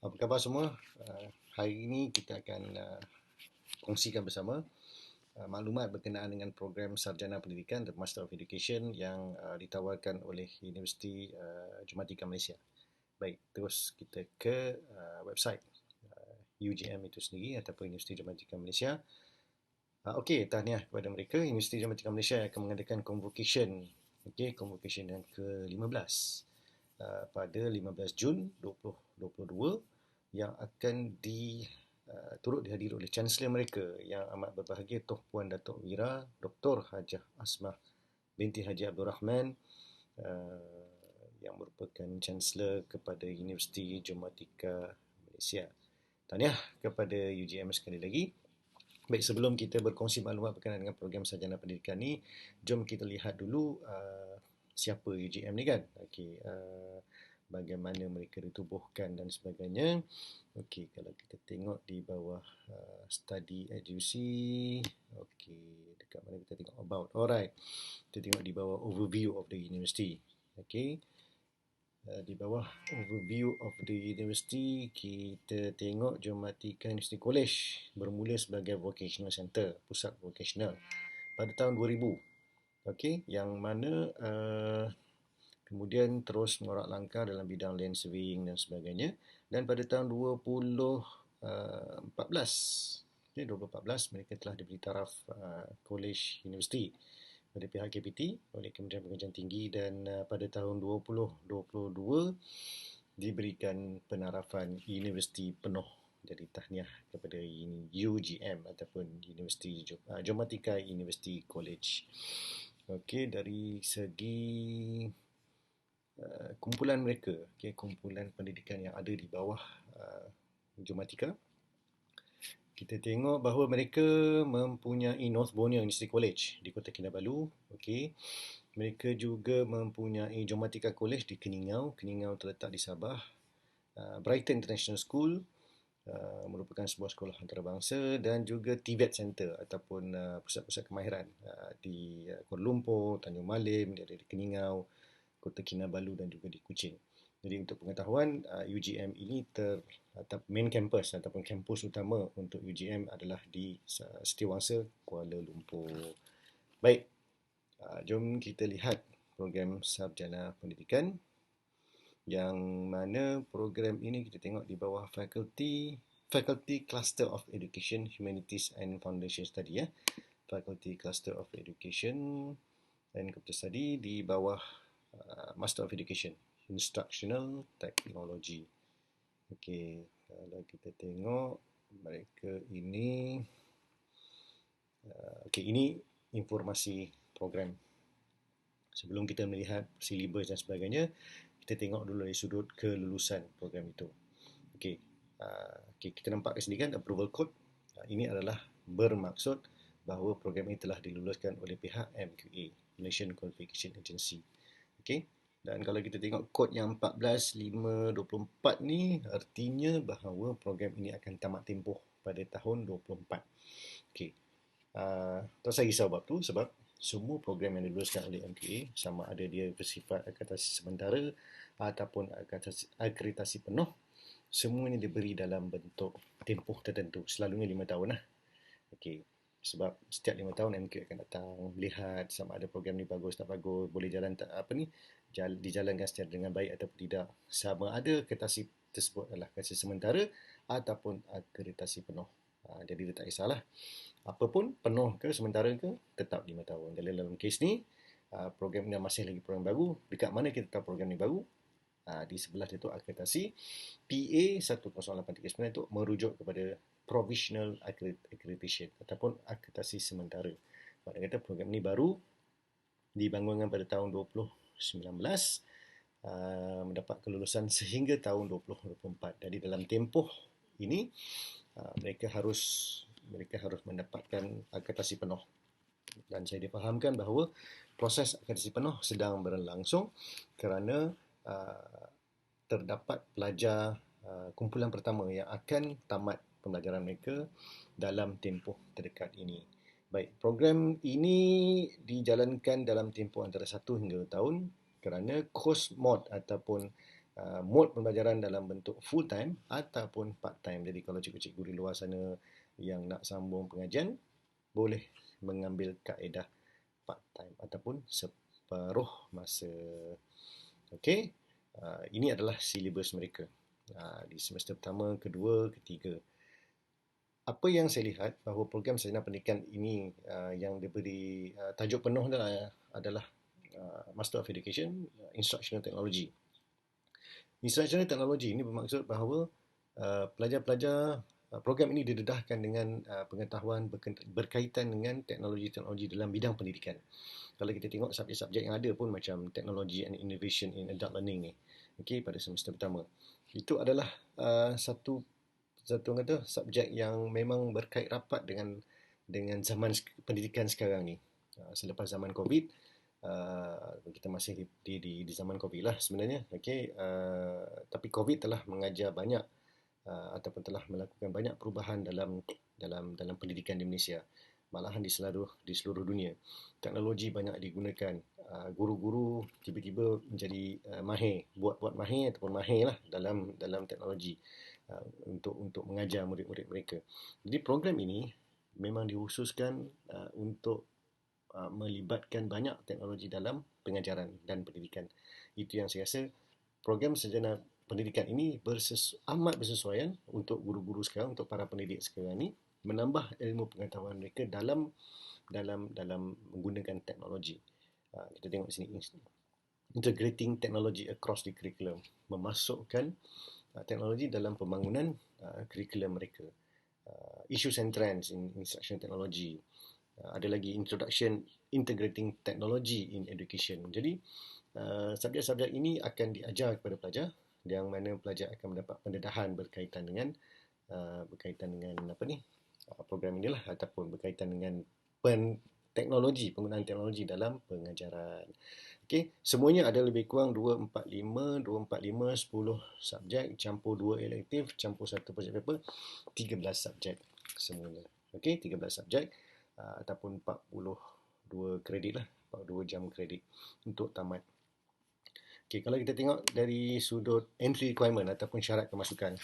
Apa khabar semua? Hari ini kita akan kongsikan bersama maklumat berkenaan dengan program Sarjana Pendidikan The Master of Education yang ditawarkan oleh Universiti Jumatika Malaysia. Baik, terus kita ke website UGM itu sendiri ataupun Universiti Jumatika Malaysia. Okey, tahniah kepada mereka. Universiti Jumatika Malaysia akan mengadakan convocation. Okey, convocation yang ke-15 pada 15 Jun 2022 yang akan turut dihadiri oleh Chancellor mereka yang amat berbahagia Tuan Puan Datuk Wira Dr. Hajah Asmah binti Haji Abdul Rahman yang merupakan Chancellor kepada Universiti Jumatika Malaysia. Tahniah kepada UGM sekali lagi. Baik, sebelum kita berkongsi maklumat berkenaan dengan program sarjana pendidikan ni, jom kita lihat dulu siapa UGM ni kan. Okey, bagaimana mereka ditubuhkan dan sebagainya. Okey, kalau kita tengok di bawah study edusi, okey, dekat mana kita tengok about. Alright, kita tengok di bawah overview of the university. Okey, di bawah overview of the university, kita tengok Jumatika University College bermula sebagai vocational center, pusat vocational pada tahun 2000. Okey, yang mana kemudian terus mengorak langkah dalam bidang land surveying dan sebagainya, dan pada tahun 2014, okay, 2014 mereka telah diberi taraf College University oleh pihak KPT, oleh Kementerian Pengajian Tinggi, dan pada tahun 2022 diberikan penarafan universiti penuh. Jadi tahniah kepada UGM ataupun Universiti Jumatika University College. Okey, dari segi kumpulan mereka, okay, kumpulan pendidikan yang ada di bawah Jumatika, kita tengok bahawa mereka mempunyai North Borneo University College di Kota Kinabalu. Okay. Mereka juga mempunyai Jumatika College di Keningau. Keningau terletak di Sabah. Brighton International School merupakan sebuah sekolah antarabangsa, dan juga TVET Center ataupun pusat-pusat kemahiran di Kuala Lumpur, Tanjung Malim, di Keningau, Kota Kinabalu dan juga di Kuching. Jadi untuk pengetahuan, UGM ini main campus ataupun kampus utama untuk UGM adalah di Setiawangsa, Kuala Lumpur. Baik, jom kita lihat program sarjana pendidikan, yang mana program ini kita tengok di bawah Faculty Cluster of Education, Humanities and Foundation Study. Faculty Cluster of Education and Computer Study di bawah Master of Education, Instructional Technology. Okey, kalau kita tengok mereka ini, okey, ini informasi program. Sebelum kita melihat silibus dan sebagainya, kita tengok dulu dari sudut kelulusan program itu. Okey, kita nampak kat sini kan approval code. Ini adalah bermaksud bahawa program ini telah diluluskan oleh pihak MQA, Malaysian Qualification Agency. Okey. Dan kalau kita tengok kod yang 14524 ni, artinya bahawa program ini akan tamat tempoh pada tahun 24. Okey. Tak saya risau bab tu, sebab semua program yang diluluskan oleh MQA, sama ada dia bersifat akreditasi sementara ataupun akreditasi penuh, semuanya diberi dalam bentuk tempoh tertentu, selalunya 5 tahun lah. Okey. Sebab setiap 5 tahun MQ akan datang melihat sama ada program ni bagus tak bagus, boleh jalan tak, dijalankan secara dengan baik ataupun tidak, sama ada akreditasi tersebut adalah akreditasi sementara ataupun akreditasi penuh. Jadi dia tak kisahlah apapun, penuh ke sementara ke, tetap 5 tahun. Jadi dalam kes ni program ni masih lagi program baru. Dekat mana kita tahu program ni baru? Di sebelah dia tu akreditasi PA 10839 itu merujuk kepada Provisional Accreditation ataupun akreditasi sementara. Maknanya kata program ni baru, dibangunkan pada tahun 2019, mendapat kelulusan sehingga tahun 2024. Jadi dalam tempoh ini mereka harus mendapatkan akreditasi penuh. Dan saya difahamkan bahawa proses akreditasi penuh sedang berlangsung kerana terdapat pelajar kumpulan pertama yang akan tamat pembelajaran mereka dalam tempoh terdekat ini. Baik, program ini dijalankan dalam tempoh antara 1 hingga 2 tahun kerana course mod ataupun mode pembelajaran dalam bentuk full time ataupun part time. Jadi kalau cikgu-cikgu di luar sana yang nak sambung pengajian, boleh mengambil kaedah part time ataupun separuh masa. Okey, ini adalah silibus mereka di semester pertama, kedua, ketiga. Apa yang saya lihat bahawa program sarjana pendidikan ini yang diberi tajuk penuh adalah Master of Education, Instructional Technology. Instructional Technology ini bermaksud bahawa pelajar-pelajar program ini didedahkan dengan pengetahuan berkaitan dengan teknologi-teknologi dalam bidang pendidikan. Kalau kita tengok subjek-subjek yang ada pun macam Technology and Innovation in Adult Learning ni, okey, pada semester pertama, itu adalah satu kata subjek yang memang berkait rapat dengan zaman pendidikan sekarang ni. Selepas zaman COVID, kita masih di zaman COVID lah sebenarnya, okey, tapi COVID telah mengajar banyak ataupun telah melakukan banyak perubahan dalam pendidikan di Malaysia, malahan di seluruh dunia. Teknologi banyak digunakan. Guru-guru tiba-tiba menjadi mahir, buat mahir ataupun mahir lah dalam teknologi untuk mengajar murid-murid mereka. Jadi program ini memang dikhususkan untuk melibatkan banyak teknologi dalam pengajaran dan pendidikan. Itu yang saya rasa program sarjana pendidikan ini amat bersesuaian untuk guru-guru sekarang, untuk para pendidik sekarang ni, menambah ilmu pengetahuan mereka dalam menggunakan teknologi. Kita tengok sini, integrating technology across the curriculum, memasukkan teknologi dalam pembangunan curriculum mereka. Issues and trends in instruction technology. Ada lagi introduction integrating technology in education. Jadi subjek-subjek ini akan diajar kepada pelajar, yang mana pelajar akan mendapat pendedahan berkaitan dengan program inilah, ataupun berkaitan dengan penggunaan teknologi dalam pengajaran. Okey, semuanya ada lebih kurang 245 10 subjek, campur 2 elektif, campur 1 project paper, 13 subjek semuanya. Okey, 13 subjek ataupun 42 kredit lah, 42 jam kredit untuk tamat. Okey, kalau kita tengok dari sudut entry requirement ataupun syarat kemasukan.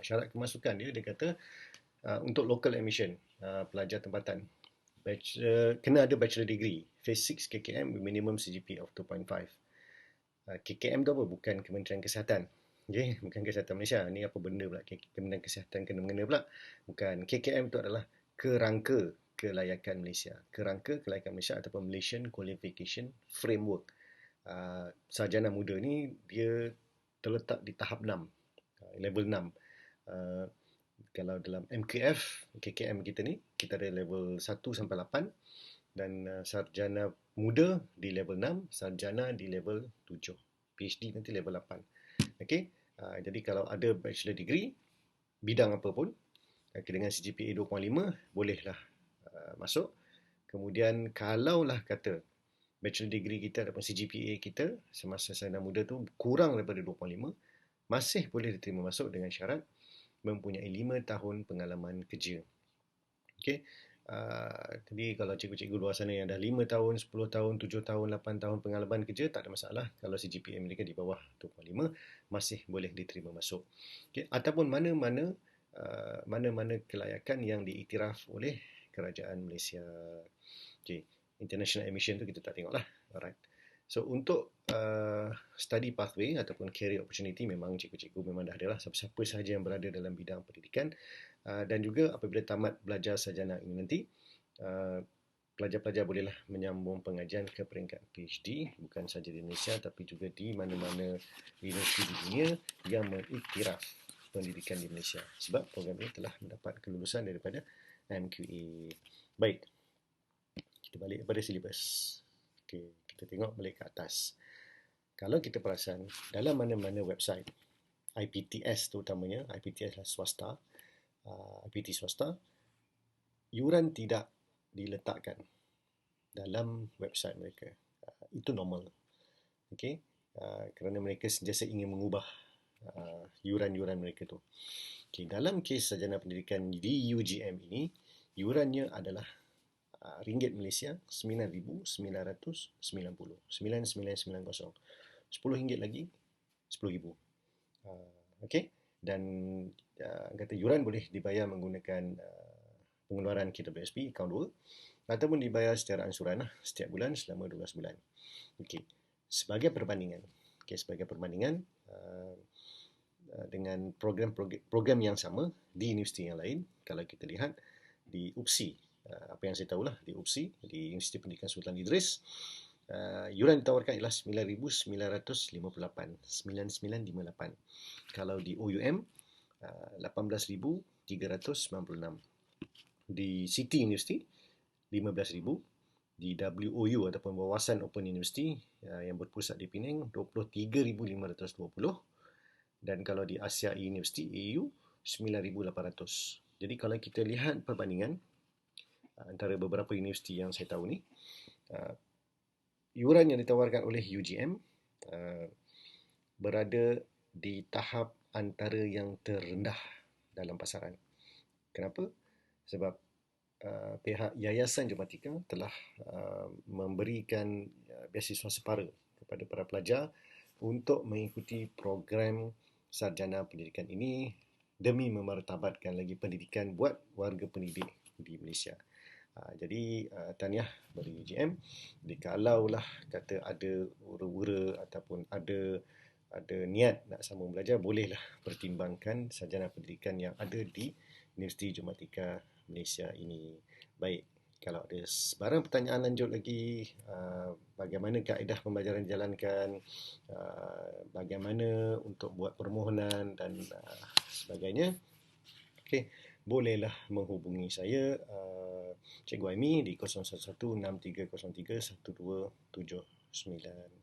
Syarat kemasukan dia kata untuk local admission, pelajar tempatan, kena ada bachelor degree, phase 6 KKM with minimum CGPA of 2.5. KKM tu apa? Bukan Kementerian Kesihatan. Okay? Bukan Kesihatan Malaysia. Ni apa benda pula? Kementerian Kesihatan kena mengena pula. Bukan. KKM tu adalah Kerangka Kelayakan Malaysia. Kerangka Kelayakan Malaysia ataupun Malaysian Qualification Framework. Sarjana muda ni dia terletak di tahap 6. Level 6. Kalau dalam MKF, KKM kita ni, kita ada level 1 sampai 8. Dan sarjana muda di level 6, sarjana di level 7. PhD nanti level 8. Okey, jadi kalau ada bachelor degree, bidang apa pun, dengan CGPA 2.5, bolehlah masuk. Kemudian kalaulah kata bachelor degree kita ataupun CGPA kita semasa sarjana muda tu kurang daripada 2.5, masih boleh diterima masuk dengan syarat mempunyai 5 tahun pengalaman kerja. Okey. Jadi kalau cikgu-cikgu luar sana yang dah 5 tahun, 10 tahun, 7 tahun, 8 tahun pengalaman kerja, tak ada masalah. Kalau CGPA mereka di bawah 2.5, masih boleh diterima masuk. Okay. Ataupun mana-mana kelayakan yang diiktiraf oleh kerajaan Malaysia. Okay. International admission tu kita tak tengok lah. Alright. So untuk study pathway ataupun career opportunity, memang cikgu-cikgu memang dah ada lah, siapa-siapa sahaja yang berada dalam bidang pendidikan. Dan juga apabila tamat belajar sarjana ini nanti, pelajar-pelajar bolehlah menyambung pengajian ke peringkat PhD, bukan sahaja di Malaysia tapi juga di mana-mana universiti di dunia yang mengiktiraf pendidikan di Malaysia, sebab program ini telah mendapat kelulusan daripada MQA. Baik, kita balik kepada silibus. Okay, kita tengok balik ke atas. Kalau kita perasan, dalam mana-mana website IPTS terutamanya, IPTS adalah swasta, IPT swasta, yuran tidak diletakkan dalam website mereka. Itu normal. Okay? Kerana mereka sentiasa ingin mengubah yuran-yuran mereka tu. Okay, dalam kes sarjana pendidikan di UGM ini, yurannya adalah ringgit Malaysia 9,990. 9990. RM10 lagi RM10,000. Okey, dan kata yuran boleh dibayar menggunakan pengeluaran KWSP akaun 2 ataupun dibayar secara ansuran setiap bulan selama 12 bulan. Okey, sebagai perbandingan. Okey, sebagai perbandingan dengan program yang sama di universiti yang lain, kalau kita lihat di UPSI, apa yang saya tahulah di UPSI, di Universiti Pendidikan Sultan Idris, yuran ditawarkan ialah RM9,958. Kalau di OUM, RM18,396. Di City University, RM15,000. Di WOU ataupun Wawasan Open University yang berpusat di Penang, RM23,520. Dan kalau di Asia University AU, RM9,800. Jadi kalau kita lihat perbandingan antara beberapa universiti yang saya tahu ni, yuran yang ditawarkan oleh UGM berada di tahap antara yang terendah dalam pasaran. Kenapa? Sebab pihak Yayasan Jumatika telah memberikan beasiswa separa kepada para pelajar untuk mengikuti program sarjana pendidikan ini demi memartabatkan lagi pendidikan buat warga pendidik di Malaysia. Jadi tahniah bagi UGM. Kalaulah kata ada ura-ura ataupun ada niat nak sambung belajar, bolehlah pertimbangkan sarjana pendidikan yang ada di Universiti Jumatika Malaysia ini. Baik, kalau ada sebarang pertanyaan lanjut lagi, bagaimana kaedah pembelajaran dijalankan, bagaimana untuk buat permohonan dan sebagainya, okey, bolehlah menghubungi saya, Cikgu Aimi, di 011-6303-1279.